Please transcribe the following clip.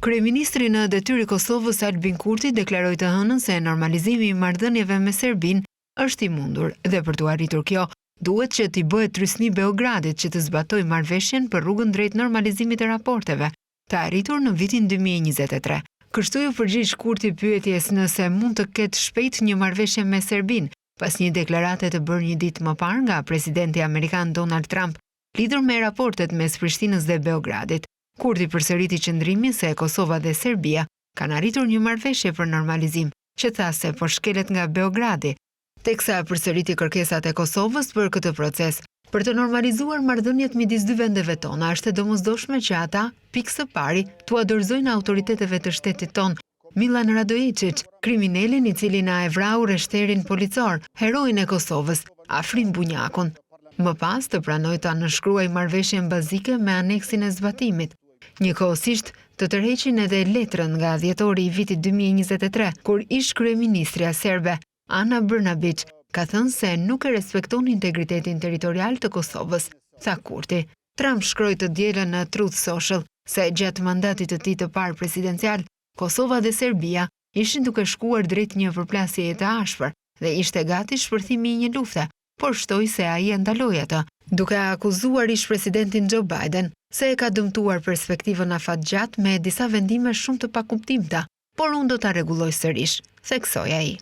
Kryeministri në detyrë i Kosovës Albin Kurti deklaroi të hënën se normalizimi i marrëdhënieve me Serbinë është i mundur dhe për të arritur kjo, duhet që t'i bëhet trysni Beogradit që të zbatojë marrëveshjen për rrugën drejt normalizimit të raporteve, të arritur në vitin 2023. Kështu ju përgjigj Kurti pyetjes nëse mund të ketë shpejt një marrëveshje me Serbinë, pas një deklarate të bërë një ditë më parë nga presidenti amerikan Donald Trump, lidhur me raportet mes Prishtinës dhe Beogradit. Kurti përsëriti qëndrimin se Kosova dhe Serbia kanë arritur një marrëveshje për normalizim, që tha se po shkelet nga Beogradi, teksa përsëriti kërkesat e Kosovës për këtë proces. Për të normalizuar marrëdhëniet midis dy vendeve tona, është e domosdoshme që ata, pikë së pari, t'u dorëzojnë autoriteteve të shtetit ton. Milan Radojičić, kriminalin i cili na e vrau reshterin policor, heroin e Kosovës, Afrin Bunjakun. Më pas të pranoi ta nënshkruaj marrëveshjen bazike me aneksin e zbatimit. Njëkohësisht të tërheqin edhe letrën nga dhjetori i vitit 2023, kur ish kryeministrja serbe Ana Brnabić ka thënë se nuk e respekton integritetin territorial të Kosovës, tha Kurti. Trump shkroi të dielën në Truth Social se gjatë mandatit të tij të parë presidencial, Kosova dhe Serbia ishin duke shkuar drejt një përplasjeje të ashpër dhe ishte gati shpërthimi i një lufte, por shtoi se ai e ndaloi atë, duke akuzuar ish presidentin Joe Biden se e ka dëmtuar perspektivën afatgjatë me disa vendime shumë të pakuptimta, por unë do ta rregulloj sërish, theksoi ai.